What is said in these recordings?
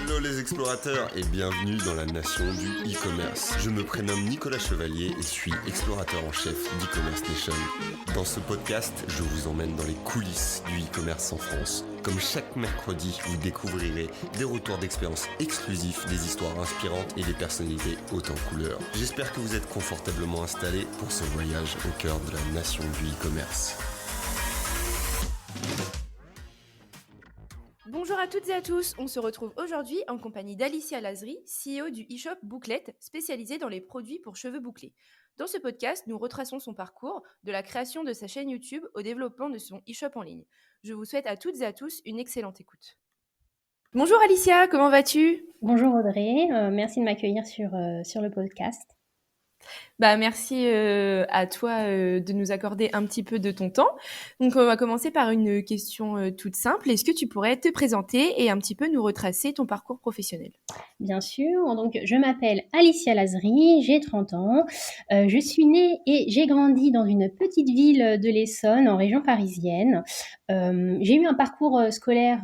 Hello les explorateurs et bienvenue dans la nation du e-commerce. Je me prénomme Nicolas Chevalier et suis explorateur en chef d'e-commerce nation. Dans ce podcast, je vous emmène dans les coulisses du e-commerce en France. Comme chaque mercredi, vous découvrirez des retours d'expériences exclusifs, des histoires inspirantes et des personnalités hautes en couleurs. J'espère que vous êtes confortablement installés pour ce voyage au cœur de la nation du e-commerce. Bonjour à toutes et à tous, on se retrouve aujourd'hui en compagnie d'Alicia Lazri, CEO du e-shop Bouclette, spécialisé dans les produits pour cheveux bouclés. Dans ce podcast, nous retraçons son parcours, de la création de sa chaîne YouTube au développement de son e-shop en ligne. Je vous souhaite à toutes et à tous une excellente écoute. Bonjour Alicia, comment vas-tu ? Bonjour Audrey, merci de m'accueillir sur le podcast. Merci à toi de nous accorder un petit peu de ton temps. Donc on va commencer par une question toute simple. Est-ce que tu pourrais te présenter et un petit peu nous retracer ton parcours professionnel ? Bien sûr, donc je m'appelle Alicia Lazri, j'ai 30 ans. Je suis née et j'ai grandi dans une petite ville de l'Essonne en région parisienne. J'ai eu un parcours scolaire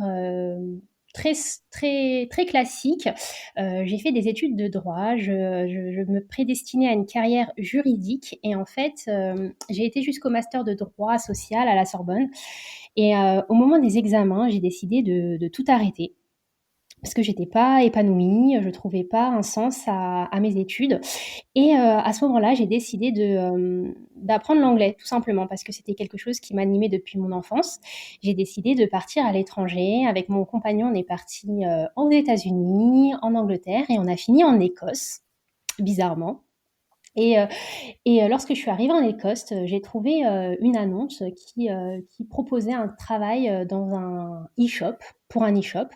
très classique. J'ai fait des études de droit, je me prédestinais à une carrière juridique et en fait, j'ai été jusqu'au master de droit social à la Sorbonne et au moment des examens, j'ai décidé de tout arrêter parce que j'étais pas épanouie, je trouvais pas un sens à mes études et à ce moment-là, j'ai décidé d'apprendre l'anglais tout simplement parce que c'était quelque chose qui m'animait depuis mon enfance. J'ai décidé de partir à l'étranger. Avec mon compagnon, on est parti aux États-Unis, en Angleterre et on a fini en Écosse, bizarrement. Et lorsque je suis arrivée en Écosse, j'ai trouvé une annonce qui proposait un travail dans un e-shop, pour un e-shop.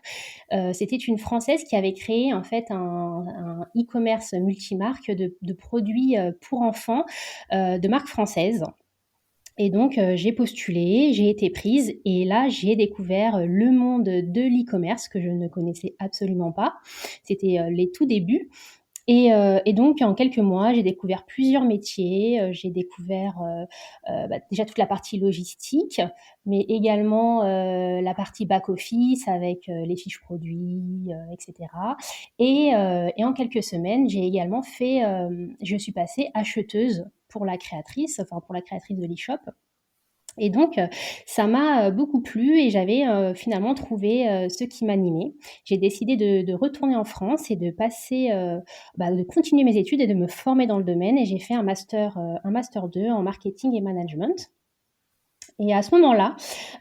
C'était une Française qui avait créé en fait un e-commerce multimarque de produits pour enfants de marque française. Et donc, j'ai postulé, j'ai été prise et là, j'ai découvert le monde de l'e-commerce que je ne connaissais absolument pas. C'était les tout débuts. Et donc, en quelques mois, j'ai découvert plusieurs métiers. J'ai découvert déjà toute la partie logistique, mais également la partie back-office avec les fiches produits, etc. Et en quelques semaines, j'ai également je suis passée acheteuse pour la créatrice de l'e-shop. Et donc, ça m'a beaucoup plu et j'avais finalement trouvé ce qui m'animait. J'ai décidé de retourner en France et de de continuer mes études et de me former dans le domaine. Et j'ai fait un master 2 en marketing et management. Et à ce moment-là,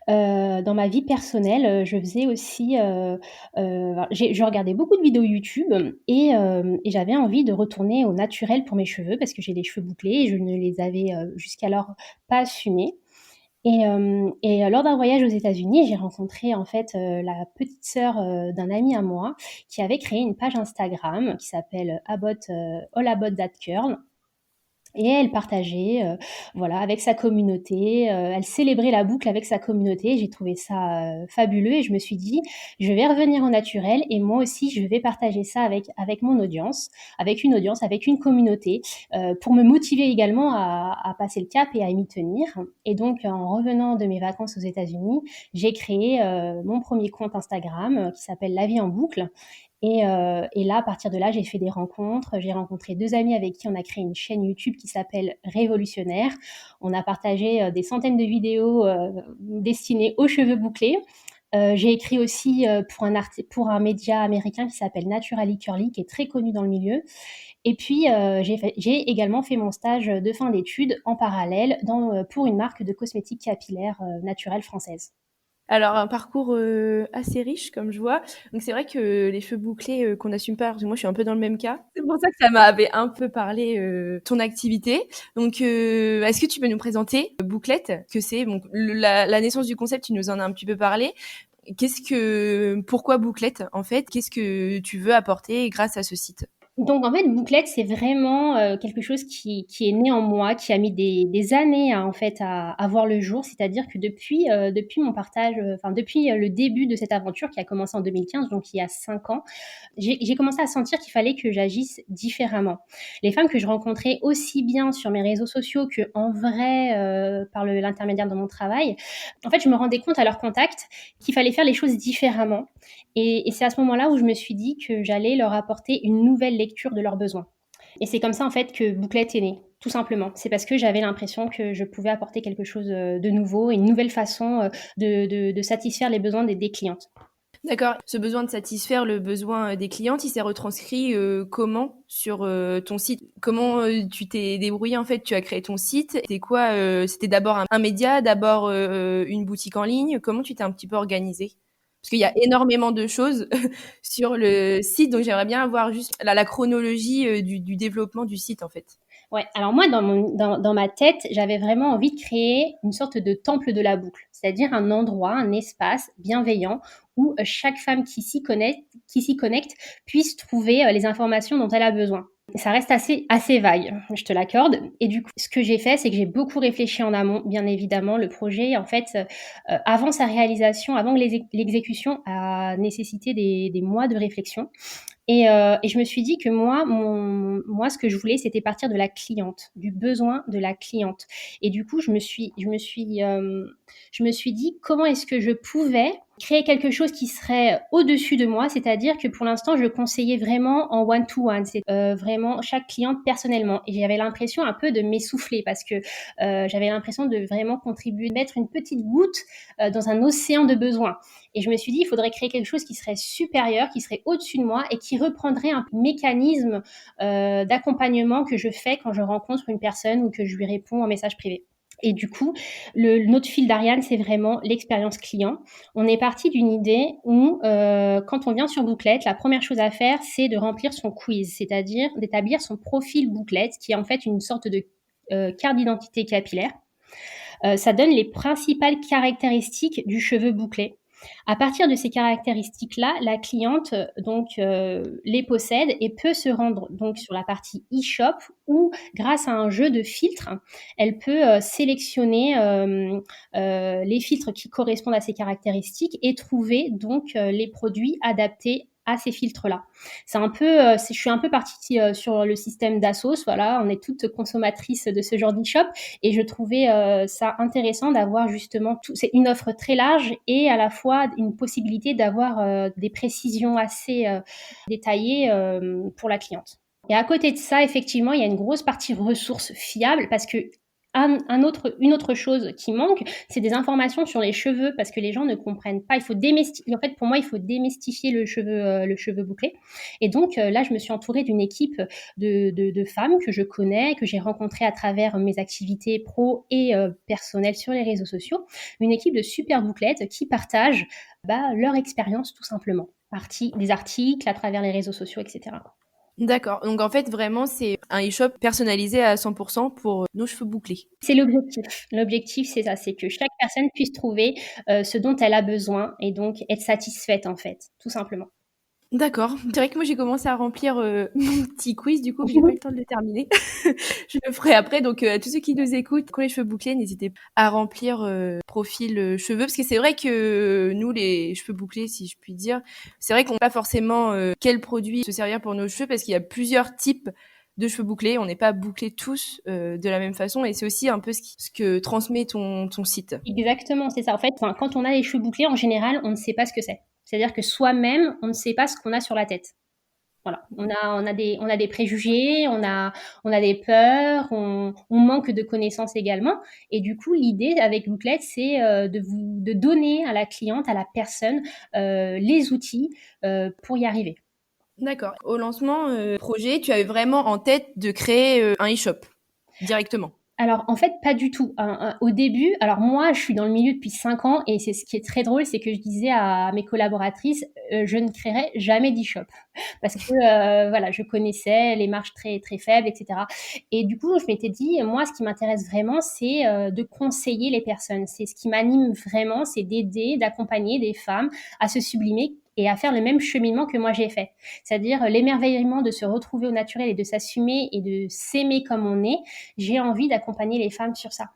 dans ma vie personnelle, je faisais aussi, je regardais beaucoup de vidéos YouTube et j'avais envie de retourner au naturel pour mes cheveux parce que j'ai les cheveux bouclés et je ne les avais jusqu'alors pas assumés. Et lors d'un voyage aux États-Unis, j'ai rencontré en fait la petite sœur d'un ami à moi qui avait créé une page Instagram qui s'appelle All About That Curl. Et elle partageait, avec sa communauté, elle célébrait la boucle avec sa communauté. J'ai trouvé ça fabuleux et je me suis dit, je vais revenir au naturel et moi aussi, je vais partager ça avec mon audience, avec une communauté, pour me motiver également à passer le cap et à m'y tenir. Et donc, en revenant de mes vacances aux États-Unis, j'ai créé mon premier compte Instagram qui s'appelle La Vie en Boucle. Et là, à partir de là, j'ai fait des rencontres. J'ai rencontré 2 amis avec qui on a créé une chaîne YouTube qui s'appelle Révolutionnaire. On a partagé des centaines de vidéos destinées aux cheveux bouclés. J'ai écrit aussi pour un média américain qui s'appelle Naturally Curly, qui est très connu dans le milieu. Et puis, j'ai également fait mon stage de fin d'études en parallèle pour une marque de cosmétiques capillaires naturelle française. Alors, un parcours assez riche, comme je vois. Donc, c'est vrai que les cheveux bouclés qu'on n'assume pas, parce que moi, je suis un peu dans le même cas. C'est pour ça que ça m'avait un peu parlé ton activité. Donc, est-ce que tu peux nous présenter Bouclette, que c'est donc la naissance du concept, tu nous en as un petit peu parlé. Pourquoi Bouclette, en fait ? Qu'est-ce que tu veux apporter grâce à ce site ? Donc en fait, Bouclette, c'est vraiment, quelque chose qui est né en moi, qui a mis des années à en fait à voir le jour. C'est-à-dire que depuis mon partage, enfin depuis, le début de cette aventure qui a commencé en 2015, donc il y a 5 ans, j'ai commencé à sentir qu'il fallait que j'agisse différemment. Les femmes que je rencontrais aussi bien sur mes réseaux sociaux qu'en vrai, par l'intermédiaire de mon travail, en fait, je me rendais compte à leur contact qu'il fallait faire les choses différemment et c'est à ce moment-là où je me suis dit que j'allais leur apporter une nouvelle lecture de leurs besoins. Et c'est comme ça, en fait, que Bouclette est née, tout simplement. C'est parce que j'avais l'impression que je pouvais apporter quelque chose, de nouveau, une nouvelle façon, de satisfaire les besoins des clientes. D'accord. Ce besoin de satisfaire le besoin des clientes, il s'est retranscrit comment sur ton site? Comment tu t'es débrouillé en fait? Tu as créé ton site. C'était quoi? C'était d'abord un média, d'abord une boutique en ligne. Comment tu t'es un petit peu organisé? Parce qu'il y a énormément de choses sur le site, donc j'aimerais bien avoir juste la chronologie du développement du site en fait. Ouais, alors moi, dans ma tête, j'avais vraiment envie de créer une sorte de temple de la boucle, c'est-à-dire un endroit, un espace bienveillant où chaque femme qui s'y connecte puisse trouver les informations dont elle a besoin. Ça reste assez vague, je te l'accorde. Et du coup, ce que j'ai fait, c'est que j'ai beaucoup réfléchi en amont, bien évidemment. Le projet, en fait, avant sa réalisation, avant que l'exécution, a nécessité des mois de réflexion. Et je me suis dit que moi, ce que je voulais, c'était partir de la cliente, du besoin de la cliente. Et du coup, je me suis dit comment est-ce que je pouvais créer quelque chose qui serait au-dessus de moi, c'est-à-dire que pour l'instant, je conseillais vraiment en one-to-one, c'est vraiment chaque cliente personnellement. Et j'avais l'impression un peu de m'essouffler parce que j'avais l'impression de vraiment contribuer, de mettre une petite goutte dans un océan de besoins. Et je me suis dit, il faudrait créer quelque chose qui serait supérieur, qui serait au-dessus de moi et qui reprendrait un mécanisme d'accompagnement que je fais quand je rencontre une personne ou que je lui réponds en message privé. Et du coup, notre fil d'Ariane, c'est vraiment l'expérience client. On est parti d'une idée où, quand on vient sur Bouclette, la première chose à faire, c'est de remplir son quiz, c'est-à-dire d'établir son profil Bouclette, qui est en fait une sorte de carte d'identité capillaire. Ça donne les principales caractéristiques du cheveu bouclé. À partir de ces caractéristiques-là, la cliente les possède et peut se rendre donc sur la partie e-shop où, grâce à un jeu de filtres, elle peut sélectionner les filtres qui correspondent à ces caractéristiques et trouver donc les produits adaptés à ces filtres-là. Je suis un peu partie sur le système d'Assos. Voilà, on est toutes consommatrices de ce genre d'e-shop et je trouvais ça intéressant d'avoir justement c'est une offre très large et à la fois une possibilité d'avoir des précisions assez détaillées pour la cliente. Et à côté de ça, effectivement, il y a une grosse partie ressources fiables parce que une autre chose qui manque, c'est des informations sur les cheveux parce que les gens ne comprennent pas. En fait, pour moi, il faut démystifier le cheveu bouclé. Et donc là, je me suis entourée d'une équipe de femmes que je connais, que j'ai rencontrées à travers mes activités pro et personnelles sur les réseaux sociaux. Une équipe de super bouclettes qui partagent leur expérience tout simplement. Des articles à travers les réseaux sociaux, etc. D'accord. Donc en fait, vraiment, c'est un e-shop personnalisé à 100% pour nos cheveux bouclés. C'est l'objectif. L'objectif, c'est ça, c'est que chaque personne puisse trouver ce dont elle a besoin et donc être satisfaite en fait, tout simplement. D'accord. C'est vrai que moi, j'ai commencé à remplir mon petit quiz, du coup, mais j'ai pas eu le temps de le terminer. Je le ferai après. Donc, à tous ceux qui nous écoutent, qui ont les cheveux bouclés, n'hésitez pas à remplir profil cheveux. Parce que c'est vrai que nous, les cheveux bouclés, si je puis dire, c'est vrai qu'on n'a pas forcément quel produit se servir pour nos cheveux parce qu'il y a plusieurs types de cheveux bouclés. On n'est pas bouclés tous de la même façon. Et c'est aussi un peu ce que transmet ton site. Exactement, c'est ça. En fait, quand on a les cheveux bouclés, en général, on ne sait pas ce que c'est. C'est-à-dire que soi-même, on ne sait pas ce qu'on a sur la tête. Voilà, on a des préjugés, on a des peurs, on manque de connaissances également. Et du coup, l'idée avec Bouclette, c'est de donner à la cliente, à la personne, les outils pour y arriver. D'accord. Au lancement projet, tu avais vraiment en tête de créer un e-shop directement. Alors, en fait, pas du tout. Au début, alors moi, je suis dans le milieu depuis 5 ans et c'est ce qui est très drôle, c'est que je disais à mes collaboratrices, je ne créerai jamais d'e-shop parce que voilà, je connaissais les marges très très faibles, etc. Et du coup, je m'étais dit, moi, ce qui m'intéresse vraiment, c'est de conseiller les personnes. C'est ce qui m'anime vraiment, c'est d'aider, d'accompagner des femmes à se sublimer et à faire le même cheminement que moi j'ai fait. C'est-à-dire l'émerveillement de se retrouver au naturel et de s'assumer et de s'aimer comme on est. J'ai envie d'accompagner les femmes sur ça.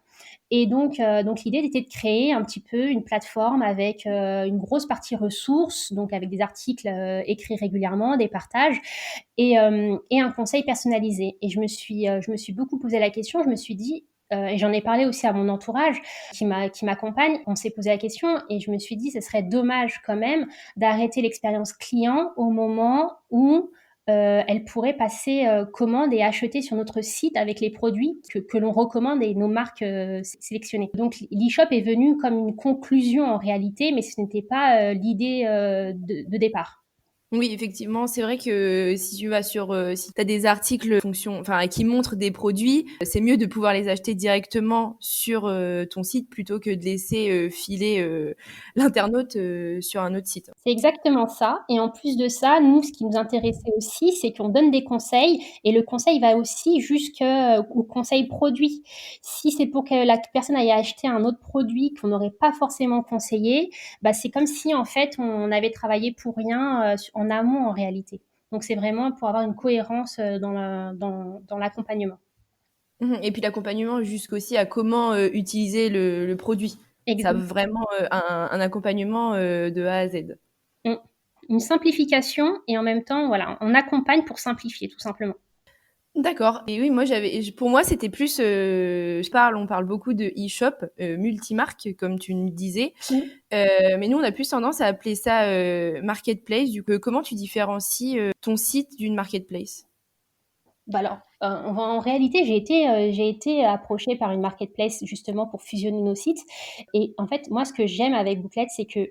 Et donc l'idée était de créer un petit peu une plateforme avec une grosse partie ressources, donc avec des articles écrits régulièrement, des partages et un conseil personnalisé. Et je me suis beaucoup posé la question. Je me suis dit, et j'en ai parlé aussi à mon entourage qui m'accompagne. On s'est posé la question et je me suis dit, ce serait dommage quand même d'arrêter l'expérience client au moment où elle pourrait passer commande et acheter sur notre site avec les produits que l'on recommande et nos marques sélectionnées. Donc l'e-shop est venu comme une conclusion en réalité, mais ce n'était pas l'idée de départ. Oui, effectivement, c'est vrai que si tu vas si tu as des articles qui montrent des produits, c'est mieux de pouvoir les acheter directement sur ton site plutôt que de laisser filer l'internaute sur un autre site. C'est exactement ça. Et en plus de ça, nous, ce qui nous intéressait aussi, c'est qu'on donne des conseils et le conseil va aussi jusqu'au conseil produit. Si c'est pour que la personne aille acheter un autre produit qu'on n'aurait pas forcément conseillé, bah, c'est comme si en fait on avait travaillé pour rien en amont en réalité. Donc c'est vraiment pour avoir une cohérence dans l'accompagnement. Et puis l'accompagnement jusqu'aussi à comment utiliser le produit. Ça Exact. vraiment un accompagnement de A à Z. Une simplification et en même temps, voilà, on accompagne pour simplifier tout simplement. D'accord. Et oui, pour moi, c'était plus, on parle beaucoup de e-shop, multimarque, comme tu nous disais. Mm. Mais nous, on a plus tendance à appeler ça marketplace. Du coup, comment tu différencies ton site d'une marketplace? Bah alors, en réalité, j'ai été approchée par une marketplace justement pour fusionner nos sites. Et en fait, moi, ce que j'aime avec Booklet, c'est que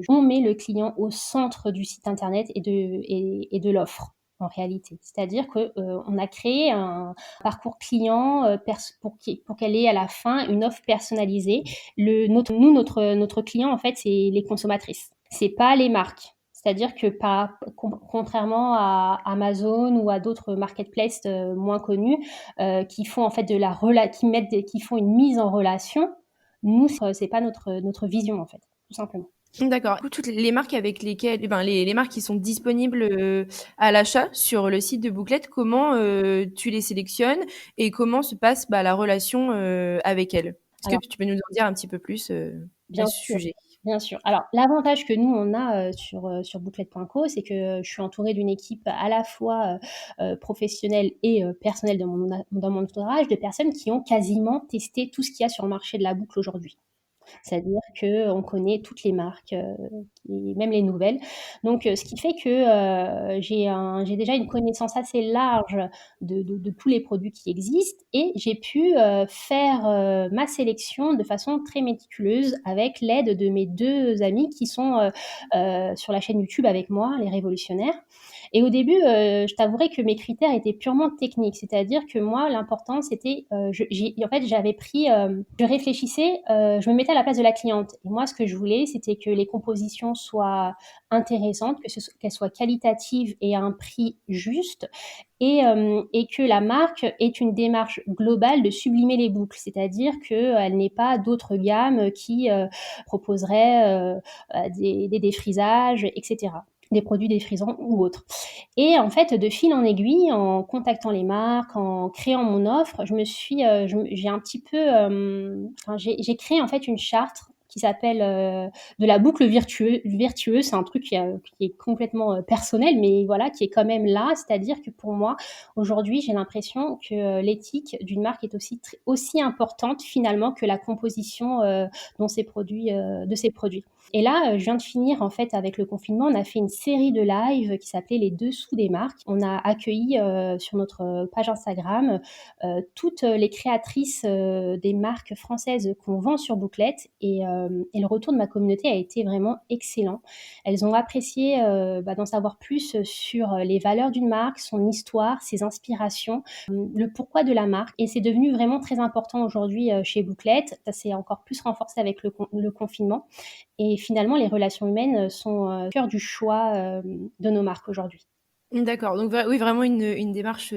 on met le client au centre du site internet et de l'offre en réalité. C'est-à-dire que on a créé un parcours client pour qu'elle ait à la fin une offre personnalisée. Notre client, en fait, c'est les consommatrices. C'est pas les marques. C'est-à-dire que contrairement à Amazon ou à d'autres marketplaces moins connus qui font en fait qui font une mise en relation, nous c'est pas notre vision en fait, tout simplement. D'accord. Du coup, toutes les marques avec lesquelles, les marques qui sont disponibles à l'achat sur le site de Booklet, comment tu les sélectionnes et comment se passe la relation avec elles? Est-ce Alors, que tu peux nous en dire un petit peu plus à bien ce sûr. sujet? Bien sûr. Alors, l'avantage que nous, on a sur Booklet.co, c'est que je suis entourée d'une équipe à la fois professionnelle et personnelle dans mon entourage, de personnes qui ont quasiment testé tout ce qu'il y a sur le marché de la boucle aujourd'hui. C'est-à-dire qu'on connaît toutes les marques, et même les nouvelles. Donc, ce qui fait que j'ai déjà une connaissance assez large de tous les produits qui existent et j'ai pu faire ma sélection de façon très méticuleuse avec l'aide de mes deux amis qui sont sur la chaîne YouTube avec moi, les révolutionnaires. Et au début, je t'avouerai que mes critères étaient purement techniques, c'est-à-dire que moi, l'important, c'était, en fait, je réfléchissais, je me mettais à la place de la cliente. Et moi, ce que je voulais, c'était que les compositions soient intéressantes, qu'elles soient qualitatives et à un prix juste, et que la marque ait une démarche globale de sublimer les boucles, c'est-à-dire qu'elle n'ait pas d'autres gammes qui proposeraient des défrisages, etc., des produits défrisants ou autres. Et en fait, de fil en aiguille, en contactant les marques, en créant mon offre, j'ai un petit peu, j'ai créé en fait une charte qui s'appelle de la boucle vertueuse. C'est un truc qui est complètement personnel, mais voilà, qui est quand même là. C'est-à-dire que pour moi, aujourd'hui, j'ai l'impression que l'éthique d'une marque est aussi importante finalement que la composition de ses produits. Et là, je viens de finir en fait avec le confinement. On a fait une série de lives qui s'appelait Les Dessous des marques. On a accueilli sur notre page Instagram toutes les créatrices des marques françaises qu'on vend sur Booklet et le retour de ma communauté a été vraiment excellent. Elles ont apprécié d'en savoir plus sur les valeurs d'une marque, son histoire, ses inspirations, le pourquoi de la marque. Et c'est devenu vraiment très important aujourd'hui chez Booklet. Ça s'est encore plus renforcé avec le confinement. Et finalement, les relations humaines sont au cœur du choix de nos marques aujourd'hui. D'accord, donc oui, vraiment une démarche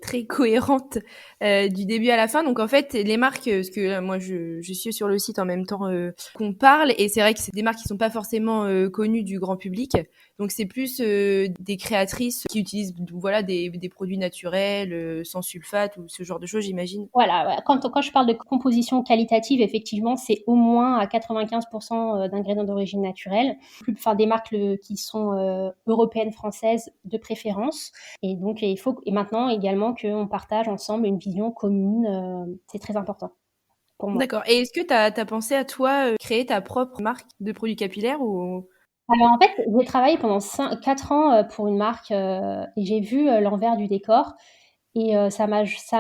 très cohérente du début à la fin. Donc en fait, les marques, parce que moi je suis sur le site en même temps qu'on parle, et c'est vrai que c'est des marques qui sont pas forcément connues du grand public. Donc c'est plus des créatrices qui utilisent voilà des produits naturels, sans sulfate ou ce genre de choses, j'imagine. Voilà, ouais. Quand je parle de composition qualitative, effectivement, c'est au moins à 95% d'ingrédients d'origine naturelle. Enfin, des marques qui sont européennes, françaises de préférence. Et donc, et maintenant également qu'on partage ensemble une vision commune. C'est très important pour moi. D'accord. Et est-ce que tu as pensé à toi créer ta propre marque de produits capillaires ou... Alors en fait, j'ai travaillé pendant 4 ans pour une marque et j'ai vu l'envers du décor. Et ça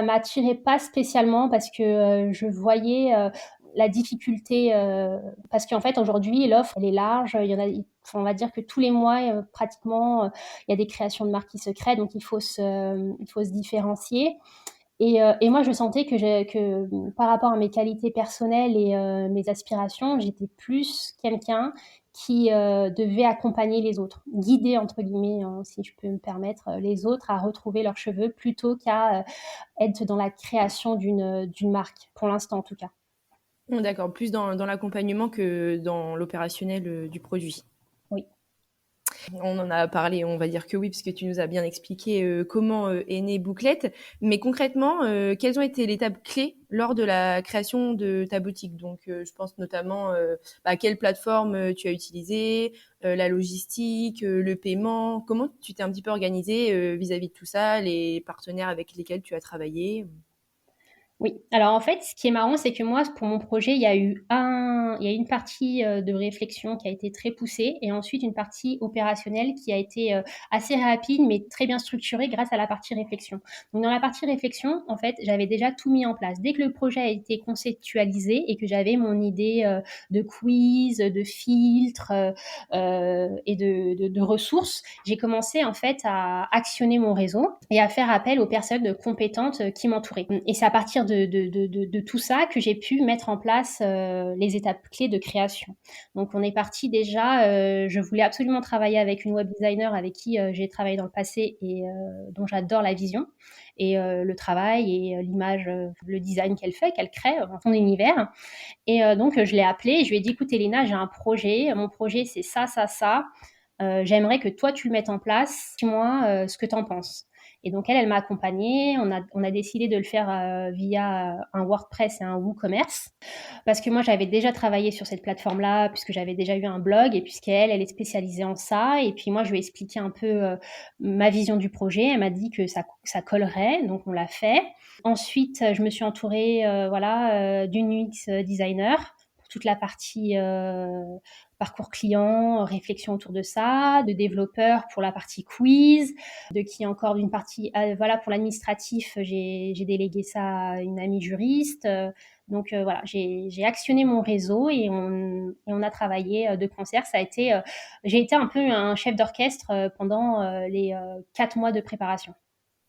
m'attirait pas spécialement parce que je voyais la difficulté, parce qu'en fait aujourd'hui l'offre elle est large, il y en a, enfin, on va dire que tous les mois pratiquement il y a des créations de marques qui se créent, donc il faut se différencier. Et moi je sentais que par rapport à mes qualités personnelles et mes aspirations, j'étais plus quelqu'un qui devait accompagner les autres, guider entre guillemets, hein, si je peux me permettre, les autres à retrouver leurs cheveux plutôt qu'à être dans la création d'une marque, pour l'instant en tout cas. D'accord, plus dans l'accompagnement que dans l'opérationnel du produit. Oui. On en a parlé, on va dire que oui, puisque tu nous as bien expliqué comment est née Bouclette. Mais concrètement, quelles ont été les étapes clés lors de la création de ta boutique? Donc, je pense notamment quelle plateforme tu as utilisée, la logistique, le paiement. Comment tu t'es un petit peu organisée vis-à-vis de tout ça, les partenaires avec lesquels tu as travaillé? Oui, alors en fait, ce qui est marrant, c'est que moi, pour mon projet, il y a une partie de réflexion qui a été très poussée et ensuite une partie opérationnelle qui a été assez rapide mais très bien structurée grâce à la partie réflexion. Donc dans la partie réflexion, en fait, j'avais déjà tout mis en place. Dès que le projet a été conceptualisé et que j'avais mon idée de quiz, de filtre et de ressources, j'ai commencé en fait à actionner mon réseau et à faire appel aux personnes compétentes qui m'entouraient. Et c'est à partir de tout ça que j'ai pu mettre en place les étapes clés de création. Donc on est parti déjà, je voulais absolument travailler avec une web designer avec qui j'ai travaillé dans le passé et dont j'adore la vision et le travail et l'image, le design qu'elle crée dans son univers. Et donc je l'ai appelée et je lui ai dit, écoute Elena, j'ai un projet, mon projet c'est ça, ça, ça. J'aimerais que toi tu le mettes en place, dis-moi ce que tu en penses. Et donc elle m'a accompagnée, on a décidé de le faire via un WordPress et un WooCommerce, parce que moi j'avais déjà travaillé sur cette plateforme-là, puisque j'avais déjà eu un blog, et elle est spécialisée en ça, et puis moi je lui ai expliqué un peu ma vision du projet, elle m'a dit que ça collerait, donc on l'a fait. Ensuite, je me suis entourée d'une UX designer pour toute la partie parcours client, réflexion autour de ça, de développeurs pour la partie quiz, de qui encore d'une partie, voilà, pour l'administratif, j'ai délégué ça à une amie juriste. Donc voilà, j'ai actionné mon réseau et on a travaillé de concert. J'ai été un peu un chef d'orchestre pendant les 4 mois de préparation.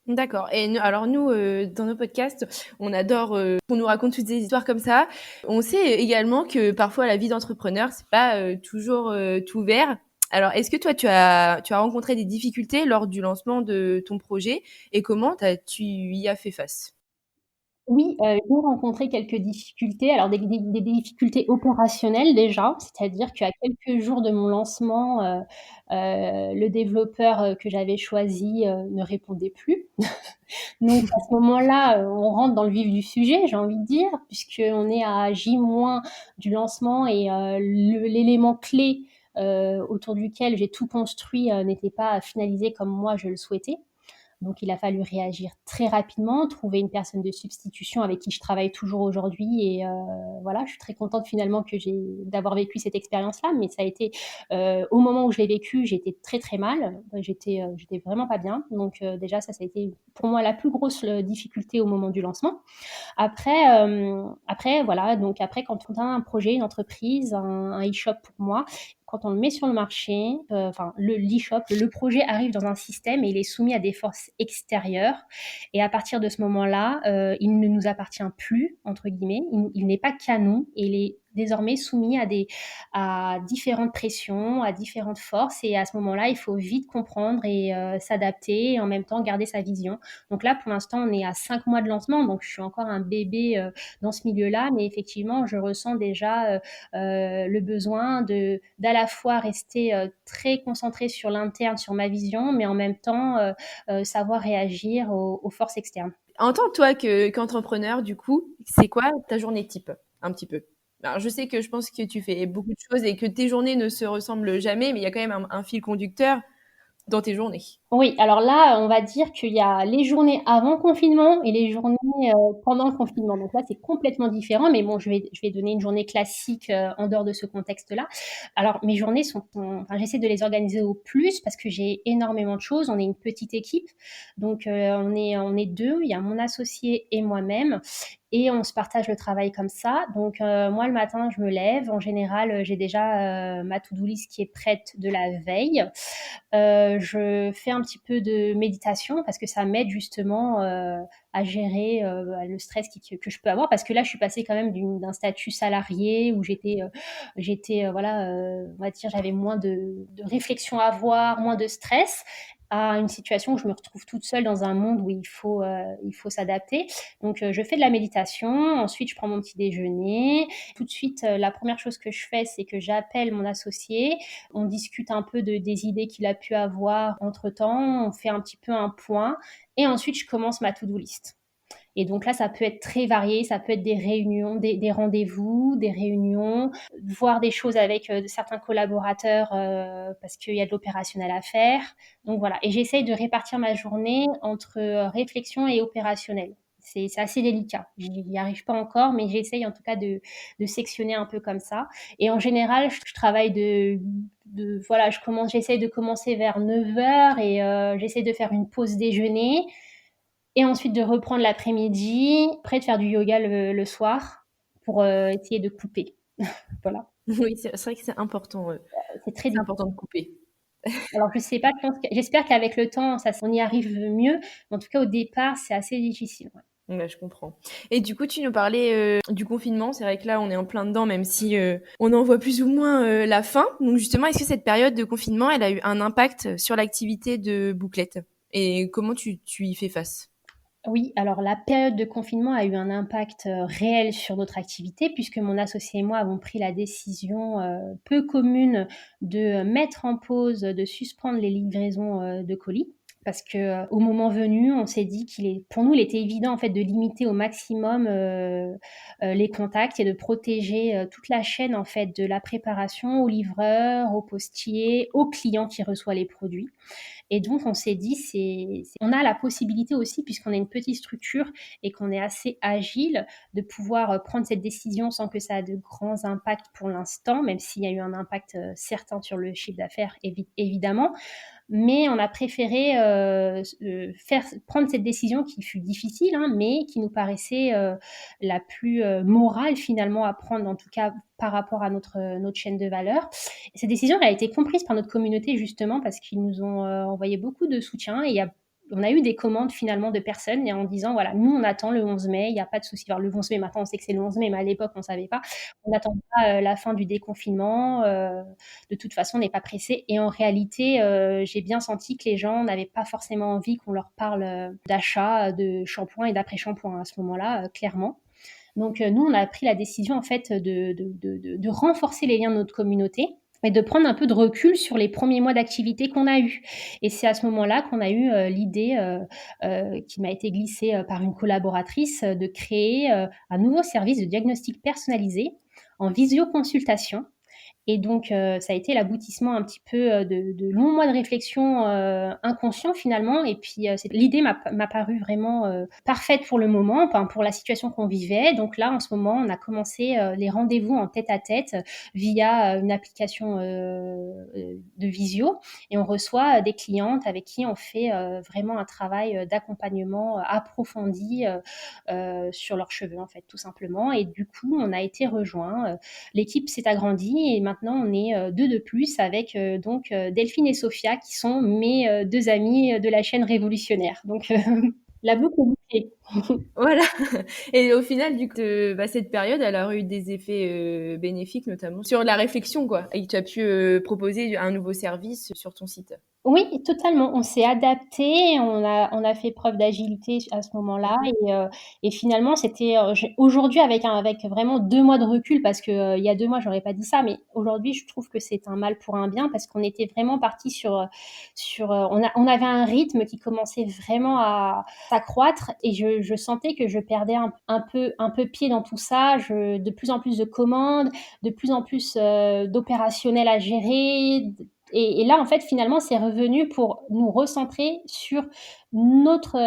D'accord. Et alors nous, dans nos podcasts, on adore qu'on nous raconte toutes des histoires comme ça. On sait également que parfois la vie d'entrepreneur, c'est pas toujours tout vert. Alors, est-ce que toi, tu as rencontré des difficultés lors du lancement de ton projet et comment tu y as fait face? Oui, j'ai rencontré quelques difficultés. Alors des difficultés opérationnelles déjà, c'est-à-dire qu'à quelques jours de mon lancement, le développeur, que j'avais choisi, ne répondait plus. Donc à ce moment-là, on rentre dans le vif du sujet, j'ai envie de dire, puisqu'on est à J- du lancement et l'élément clé, autour duquel j'ai tout construit, n'était pas finalisé comme moi je le souhaitais. Donc il a fallu réagir très rapidement, trouver une personne de substitution avec qui je travaille toujours aujourd'hui et voilà, je suis très contente finalement d'avoir vécu cette expérience-là, mais ça a été, au moment où je l'ai vécu, j'étais très, très mal, j'étais vraiment pas bien. Donc déjà ça a été pour moi la plus grosse, difficulté au moment du lancement. Après voilà, donc après quand on a un projet, une entreprise, un e-shop pour moi, quand on le met sur le marché, enfin l'e-shop, le projet arrive dans un système et il est soumis à des forces extérieures. Et à partir de ce moment-là, il ne nous appartient plus, entre guillemets, il n'est pas qu'à nous et il est désormais soumis à différentes pressions, à différentes forces. Et à ce moment-là, il faut vite comprendre et s'adapter et en même temps garder sa vision. Donc là, pour l'instant, on est à 5 mois de lancement, donc je suis encore un bébé dans ce milieu-là, mais effectivement, je ressens déjà le besoin d'à la fois rester très concentrée sur l'interne, sur ma vision, mais en même temps savoir réagir aux forces externes. En tant que toi qu'entrepreneur, du coup, c'est quoi ta journée type, un petit peu? Alors, je sais que je pense que tu fais beaucoup de choses et que tes journées ne se ressemblent jamais, mais il y a quand même un fil conducteur dans tes journées. Oui, alors là, on va dire qu'il y a les journées avant le confinement et les journées pendant le confinement. Donc là, c'est complètement différent, mais bon, je vais donner une journée classique en dehors de ce contexte-là. Alors, mes journées enfin, j'essaie de les organiser au plus parce que j'ai énormément de choses. On est une petite équipe, donc on est deux. Il y a mon associé et moi-même. Et on se partage le travail comme ça. Donc moi, le matin, je me lève. En général, j'ai déjà ma to-do list qui est prête de la veille. Je fais un petit peu de méditation parce que ça m'aide justement à gérer le stress que je peux avoir. Parce que là, je suis passée quand même d'un statut salarié où j'étais voilà, on va dire, j'avais moins de réflexion à avoir, moins de stress, à une situation où je me retrouve toute seule dans un monde où il faut s'adapter. Donc, je fais de la méditation. Ensuite, je prends mon petit déjeuner. Tout de suite, la première chose que je fais, c'est que j'appelle mon associé. On discute un peu des idées qu'il a pu avoir entre-temps. On fait un petit peu un point. Et ensuite, je commence ma to-do list. Et donc là, ça peut être très varié, ça peut être des réunions, des rendez-vous, des réunions, voir des choses avec certains collaborateurs parce qu'il y a de l'opérationnel à faire. Donc voilà, et j'essaye de répartir ma journée entre réflexion et opérationnel. C'est assez délicat. Je n'y arrive pas encore, mais j'essaye en tout cas de sectionner un peu comme ça. Et en général, je travaille voilà, j'essaye de commencer vers 9 heures et j'essaye de faire une pause déjeuner et ensuite de reprendre l'après-midi, après de faire du yoga le soir pour essayer de couper. Voilà. Oui, c'est vrai que c'est important. C'est très C'est difficile. important de couper. Alors je sais pas, j'espère qu'avec le temps, on y arrive mieux. Mais en tout cas, au départ, c'est assez difficile. Ouais. Ouais, je comprends. Et du coup, tu nous parlais du confinement. C'est vrai que là, on est en plein dedans, même si on en voit plus ou moins la fin. Donc justement, est-ce que cette période de confinement, elle a eu un impact sur l'activité de Bouclette? Et comment tu y fais face? Oui, alors la période de confinement a eu un impact réel sur notre activité puisque mon associé et moi avons pris la décision peu commune de mettre en pause, de suspendre les livraisons de colis. Parce que au moment venu, on s'est dit pour nous, il était évident en fait de limiter au maximum les contacts et de protéger toute la chaîne en fait de la préparation au livreur, au postier, au client qui reçoit les produits. Et donc, on s'est dit, on a la possibilité aussi, puisqu'on est une petite structure et qu'on est assez agile, de pouvoir prendre cette décision sans que ça ait de grands impacts pour l'instant, même s'il y a eu un impact certain sur le chiffre d'affaires, évidemment. Mais on a préféré prendre cette décision qui fut difficile, hein, mais qui nous paraissait la plus morale finalement à prendre, en tout cas par rapport à notre chaîne de valeur. Et cette décision, elle a été comprise par notre communauté justement parce qu'ils nous ont envoyé beaucoup de soutien et on a eu des commandes finalement de personnes en disant voilà, nous on attend le 11 mai, il n'y a pas de souci. Alors le 11 mai, maintenant on sait que c'est le 11 mai, mais à l'époque on ne savait pas. On attend pas la fin du déconfinement. De toute façon, on n'est pas pressé. Et en réalité, j'ai bien senti que les gens n'avaient pas forcément envie qu'on leur parle d'achat de shampoing et d'après-shampoing à ce moment-là, clairement. Donc nous, on a pris la décision en fait de renforcer les liens de notre communauté et de prendre un peu de recul sur les premiers mois d'activité qu'on a eu. Et c'est à ce moment-là qu'on a eu l'idée qui m'a été glissée par une collaboratrice de créer un nouveau service de diagnostic personnalisé en visioconsultation. Et donc, ça a été l'aboutissement un petit peu de longs mois de réflexion inconscient finalement. Et puis, l'idée m'a paru vraiment parfaite pour le moment, enfin, pour la situation qu'on vivait. Donc là, en ce moment, on a commencé les rendez-vous en tête-à-tête via une application de visio. Et on reçoit des clientes avec qui on fait vraiment un travail d'accompagnement approfondi sur leurs cheveux, en fait, tout simplement. Et du coup, on a été rejoints. L'équipe s'est agrandie et maintenant on est deux de plus avec Delphine et Sophia qui sont mes deux amies de la chaîne Révolutionnaire. Donc La boucle est bouclée. Voilà. Et au final, du coup, cette période, elle a eu des effets bénéfiques, notamment sur la réflexion, quoi. Et tu as pu proposer un nouveau service sur ton site. Oui, totalement. On s'est adapté, on a fait preuve d'agilité à ce moment-là et finalement c'était, aujourd'hui avec vraiment 2 mois de recul parce que, il y a 2 mois j'aurais pas dit ça, mais aujourd'hui je trouve que c'est un mal pour un bien parce qu'on était vraiment partis on avait un rythme qui commençait vraiment à s'accroître et je sentais que je perdais un peu pied dans tout ça. De plus en plus de commandes, de plus en plus, d'opérationnel à gérer, et là, en fait, finalement, c'est revenu pour nous recentrer sur notre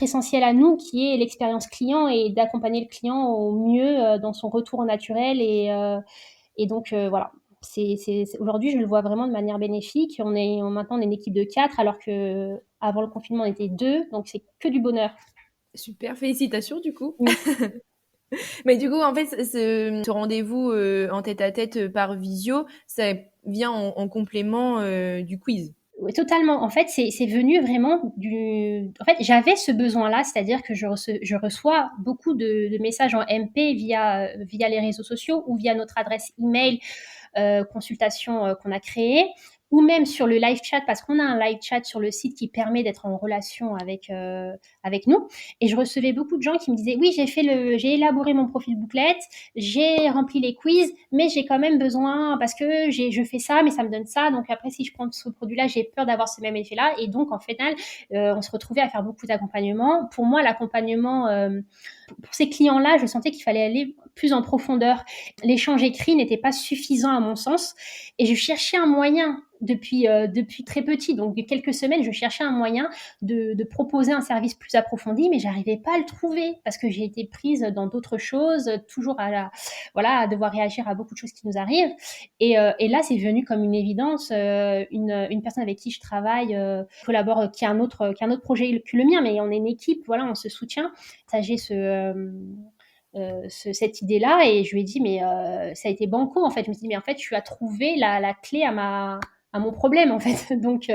essentiel à nous, qui est l'expérience client et d'accompagner le client au mieux dans son retour au naturel. Et donc, voilà. Aujourd'hui, je le vois vraiment de manière bénéfique. Maintenant, on est une équipe de 4, alors qu'avant le confinement, on était 2. Donc, c'est que du bonheur. Super, félicitations du coup. Oui. Mais du coup, en fait, ce rendez-vous en tête-à-tête par visio, ça vient en complément du quiz. Oui, totalement. En fait, c'est venu vraiment En fait, j'avais ce besoin-là, c'est-à-dire que je reçois beaucoup de messages en MP via les réseaux sociaux ou via notre adresse email consultation qu'on a créée, ou même sur le live chat, parce qu'on a un live chat sur le site qui permet d'être en relation avec nous. Et je recevais beaucoup de gens qui me disaient, oui, j'ai élaboré mon profil bouclette, j'ai rempli les quiz, mais j'ai quand même besoin, parce que je fais ça, mais ça me donne ça. Donc après, si je prends ce produit-là, j'ai peur d'avoir ce même effet-là. Et donc, en final, on se retrouvait à faire beaucoup d'accompagnement. Pour moi, l'accompagnement, pour ces clients-là, je sentais qu'il fallait aller plus en profondeur. L'échange écrit n'était pas suffisant à mon sens et je cherchais un moyen depuis très petit, donc quelques semaines, je cherchais un moyen de proposer un service plus approfondi, mais j'arrivais pas à le trouver parce que j'ai été prise dans d'autres choses, toujours à devoir réagir à beaucoup de choses qui nous arrivent. Et là, c'est venu comme une évidence. Une personne avec qui je travaille collabore, qui a un autre projet que le mien, mais on est une équipe, voilà, on se soutient. Partager cette idée-là et je lui ai dit mais ça a été banco en fait. Je me suis dit mais en fait tu as trouvé la clé à mon problème en fait. Donc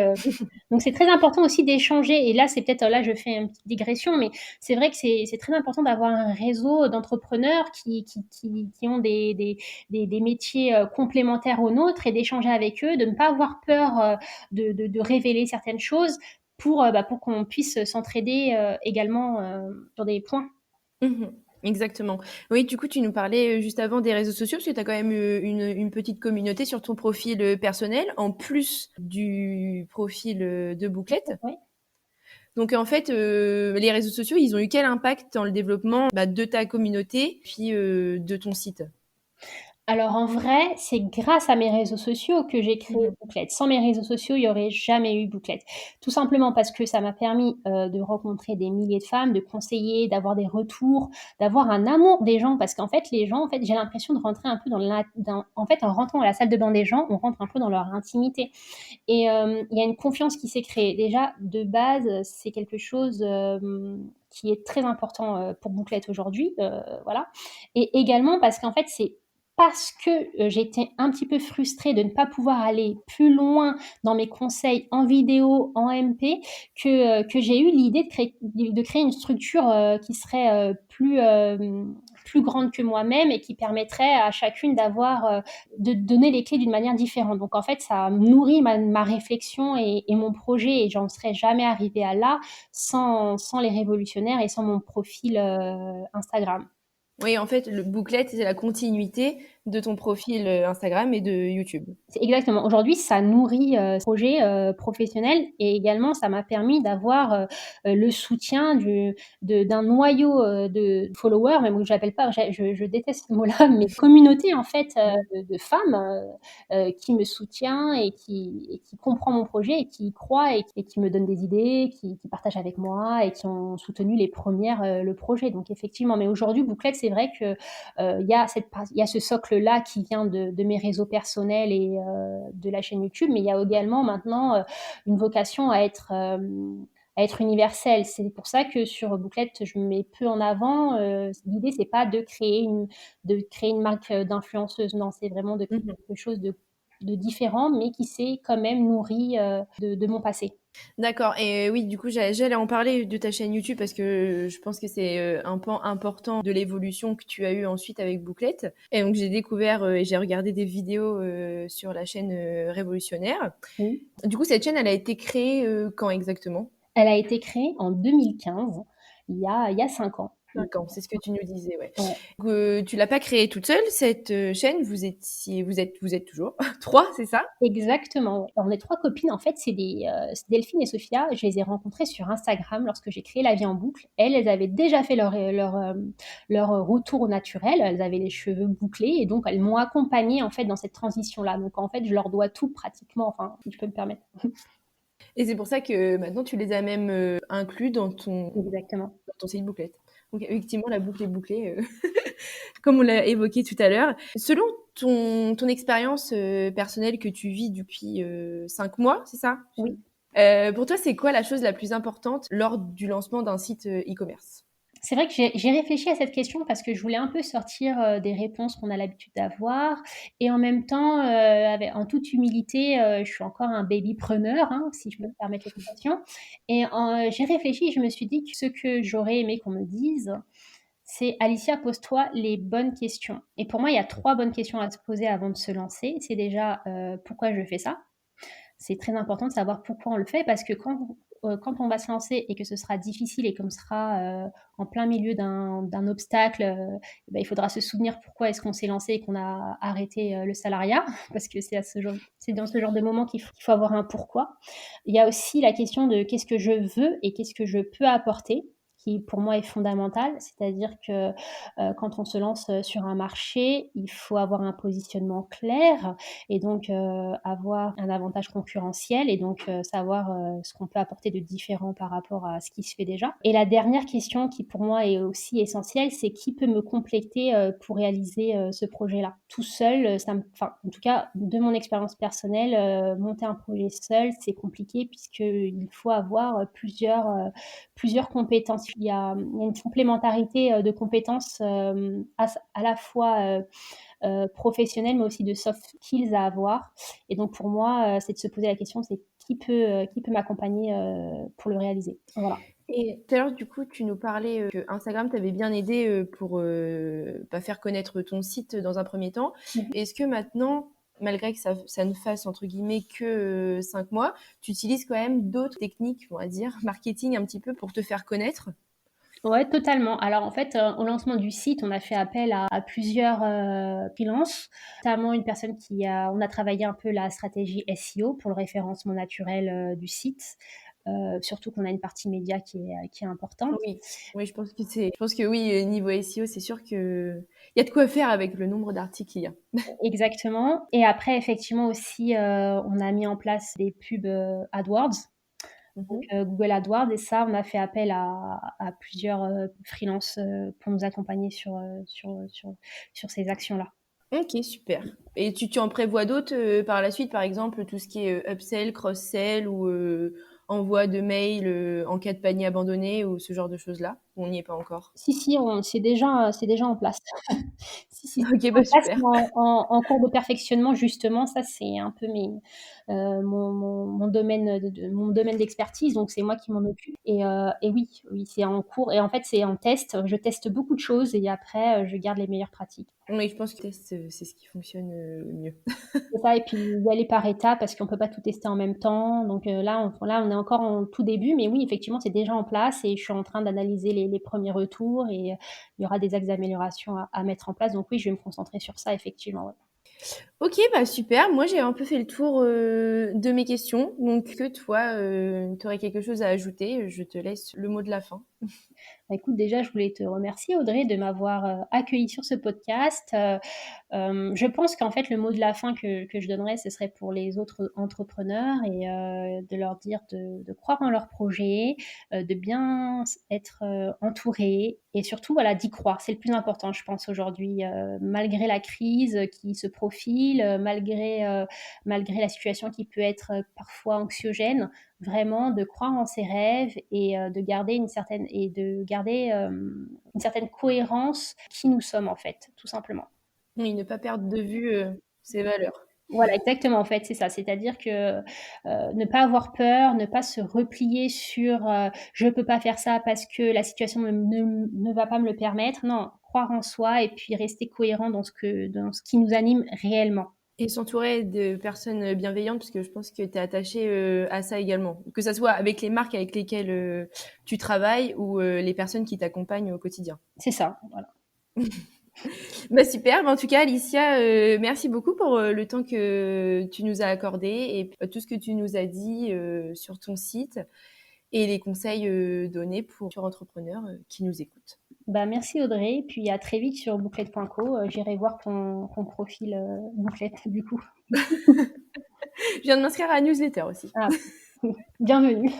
c'est très important aussi d'échanger et là c'est peut-être là je fais une petite digression mais c'est vrai que c'est très important d'avoir un réseau d'entrepreneurs qui ont des métiers complémentaires aux nôtres et d'échanger avec eux, de ne pas avoir peur de révéler certaines choses pour qu'on puisse s'entraider également sur des points. Mhm. Exactement. Oui, du coup, tu nous parlais juste avant des réseaux sociaux, parce que tu as quand même une petite communauté sur ton profil personnel, en plus du profil de Bouclette. Oui. Donc, en fait, les réseaux sociaux, ils ont eu quel impact dans le développement de ta communauté, puis de ton site? Alors en vrai, c'est grâce à mes réseaux sociaux que j'ai créé Mhm. Bouclette. Sans mes réseaux sociaux, il y aurait jamais eu Bouclette. Tout simplement parce que ça m'a permis, de rencontrer des milliers de femmes, de conseiller, d'avoir des retours, d'avoir un amour des gens. Parce qu'en fait, les gens, en fait, j'ai l'impression de rentrer un peu en fait, en rentrant à la salle de bain des gens, on rentre un peu dans leur intimité. Et il y a une confiance qui s'est créée. Déjà, de base, c'est quelque chose, qui est très important, pour Bouclette aujourd'hui, voilà. Et également parce qu'en fait, c'est parce que, j'étais un petit peu frustrée de ne pas pouvoir aller plus loin dans mes conseils en vidéo, en MP, que j'ai eu l'idée de créer une structure, qui serait, plus grande que moi-même et qui permettrait à chacune de donner les clés d'une manière différente. Donc en fait, ça nourrit ma réflexion et mon projet et j'en serais jamais arrivée à là sans les révolutionnaires et sans mon profil Instagram. Oui, en fait, le Bouclette, c'est la continuité de ton profil Instagram et de YouTube. C'est exactement. Aujourd'hui, ça nourrit ce projet professionnel et également ça m'a permis d'avoir le soutien d'un noyau de followers, même que j'appelle pas, je déteste ce mot-là, mais communauté en fait de femmes qui me soutient et qui comprend mon projet et qui y croit et qui me donne des idées, qui partagent avec moi et qui ont soutenu les premières le projet. Donc effectivement, mais aujourd'hui, Bouclette, c'est vrai que il y a ce socle-là qui vient de mes réseaux personnels et de la chaîne YouTube, mais il y a également maintenant une vocation à être universelle. C'est pour ça que sur Bouclette, je me mets peu en avant. L'idée, c'est pas de créer une marque d'influenceuse. Non, c'est vraiment de créer Mhm. quelque chose de de différent, mais qui s'est quand même nourri de mon passé. D'accord. Et oui, du coup, j'allais en parler de ta chaîne YouTube parce que je pense que c'est un pan important de l'évolution que tu as eu ensuite avec Bouclette. Et donc, j'ai découvert et j'ai regardé des vidéos sur la chaîne Révolutionnaire. Oui. Du coup, cette chaîne, elle a été créée quand exactement? Elle a été créée en 2015, il y a 5 ans. 5 ans, c'est ce que tu nous disais, ouais. Ouais. Tu l'as pas créée toute seule, cette chaîne. Vous êtes toujours 3, c'est ça? Exactement, ouais. On est 3 copines, en fait, c'est Delphine et Sophia. Je les ai rencontrées sur Instagram lorsque j'ai créé La Vie en boucle. Elles avaient déjà fait leur retour au naturel. Elles avaient les cheveux bouclés et donc elles m'ont accompagnée, en fait, dans cette transition-là. Donc en fait, je leur dois tout pratiquement, enfin, si je peux me permettre. Et c'est pour ça que maintenant, tu les as même inclus Exactement. dans ton site Bouclette. Donc effectivement, la boucle est bouclée, comme on l'a évoqué tout à l'heure. Selon ton expérience personnelle que tu vis depuis 5 mois, c'est ça? Oui. Pour toi, c'est quoi la chose la plus importante lors du lancement d'un site e-commerce? C'est vrai que j'ai réfléchi à cette question parce que je voulais un peu sortir des réponses qu'on a l'habitude d'avoir et en même temps, en toute humilité, je suis encore un babypreneur, hein, si je peux me permettre l'expression et j'ai réfléchi et je me suis dit que ce que j'aurais aimé qu'on me dise, c'est: «Alicia, pose-toi les bonnes questions» et pour moi, il y a 3 bonnes questions à se poser avant de se lancer. C'est déjà, pourquoi je fais ça? C'est très important de savoir pourquoi on le fait parce que quand on va se lancer et que ce sera difficile et qu'on sera en plein milieu d'un obstacle, il faudra se souvenir pourquoi est-ce qu'on s'est lancé et qu'on a arrêté le salariat parce que c'est dans ce genre de moment qu'il faut avoir un pourquoi. Il y a aussi la question de qu'est-ce que je veux et qu'est-ce que je peux apporter qui pour moi est fondamentale, c'est-à-dire que quand on se lance sur un marché, il faut avoir un positionnement clair, et donc avoir un avantage concurrentiel et donc savoir ce qu'on peut apporter de différent par rapport à ce qui se fait déjà. Et la dernière question qui pour moi est aussi essentielle, c'est qui peut me compléter pour réaliser ce projet-là. Tout seul, enfin, en tout cas de mon expérience personnelle, monter un projet seul, c'est compliqué puisqu'il faut avoir plusieurs compétences. Il y a une complémentarité de compétences à la fois professionnelles, mais aussi de soft skills à avoir. Et donc pour moi, c'est de se poser la question, c'est qui peut m'accompagner pour le réaliser. Voilà. Et tout à l'heure, du coup, tu nous parlais que Instagram t'avait bien aidé pour faire connaître ton site dans un premier temps. Mhm. Est-ce que maintenant, malgré que ça ne fasse entre guillemets que 5 mois, tu utilises quand même d'autres techniques, on va dire, marketing un petit peu pour te faire connaître? Ouais, totalement. Alors en fait, au lancement du site, on a fait appel à plusieurs freelances, notamment une personne on a travaillé un peu la stratégie SEO pour le référencement naturel du site, surtout qu'on a une partie média qui est importante. Oui, oui, je pense que oui, niveau SEO, c'est sûr que il y a de quoi faire avec le nombre d'articles qu'il y a. Exactement. Et après, effectivement aussi, on a mis en place des pubs AdWords, donc Mhm. Google AdWords, et ça, on a fait appel à plusieurs freelances pour nous accompagner sur ces actions-là. Ok, super. Et tu en prévois d'autres par la suite, par exemple, tout ce qui est upsell, cross-sell ou envoi de mail en cas de panier abandonné ou ce genre de choses-là? Ou on n'y est pas encore? Si, si, c'est déjà en place. Si, si, c'est Ok, en bah place, super. mais en cours de perfectionnement justement. Ça, c'est un peu mon domaine d'expertise, donc c'est moi qui m'en occupe et oui, oui, c'est en cours et en fait, c'est en test. Je teste beaucoup de choses et après, je garde les meilleures pratiques. Oui, je pense que le test, c'est ce qui fonctionne le mieux. C'est ça et puis y aller par étapes parce qu'on peut pas tout tester en même temps. Donc là, on est encore en tout début, mais oui, effectivement, c'est déjà en place et je suis en train d'analyser les premiers retours et il y aura des axes d'amélioration à mettre en place. Donc oui, je vais me concentrer sur ça effectivement, ouais. Ok, bah super. Moi, j'ai un peu fait le tour de mes questions. Donc, que toi, tu aurais quelque chose à ajouter, je te laisse le mot de la fin. Bah, écoute, déjà, je voulais te remercier, Audrey, de m'avoir accueillie sur ce podcast. Je pense qu'en fait, le mot de la fin que je donnerais, ce serait pour les autres entrepreneurs et de leur dire de croire en leur projet, de bien être entourés et surtout, voilà, d'y croire. C'est le plus important, je pense, aujourd'hui, malgré la crise qui se profile, malgré la situation qui peut être parfois anxiogène, vraiment de croire en ses rêves et de garder une certaine cohérence qui nous sommes en fait, tout simplement. Oui, ne pas perdre de vue ses valeurs. Voilà, exactement, en fait, c'est ça. C'est-à-dire que, ne pas avoir peur, ne pas se replier sur, «Je peux pas faire ça parce que la situation ne va pas me le permettre». Non, croire en soi et puis rester cohérent dans ce qui nous anime réellement. Et s'entourer de personnes bienveillantes, parce que je pense que tu es attaché à ça également. Que ça soit avec les marques avec lesquelles tu travailles ou les personnes qui t'accompagnent au quotidien. C'est ça, voilà. Bah super, en tout cas Alicia, merci beaucoup pour le temps que tu nous as accordé et tout ce que tu nous as dit sur ton site et les conseils donnés pour entrepreneurs qui nous écoutent. Bah, merci Audrey, puis à très vite sur Bouclette.co. J'irai voir ton profil, Bouclette du coup. Je viens de m'inscrire à la newsletter aussi. Ah, bienvenue.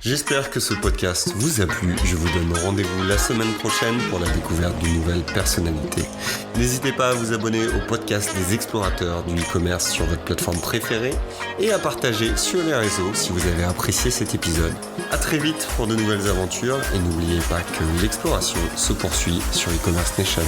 J'espère que ce podcast vous a plu. Je vous donne rendez-vous la semaine prochaine pour la découverte d'une nouvelle personnalité. N'hésitez pas à vous abonner au podcast des explorateurs du e-commerce sur votre plateforme préférée et à partager sur les réseaux si vous avez apprécié cet épisode. À très vite pour de nouvelles aventures et n'oubliez pas que l'exploration se poursuit sur e-commerce Nation.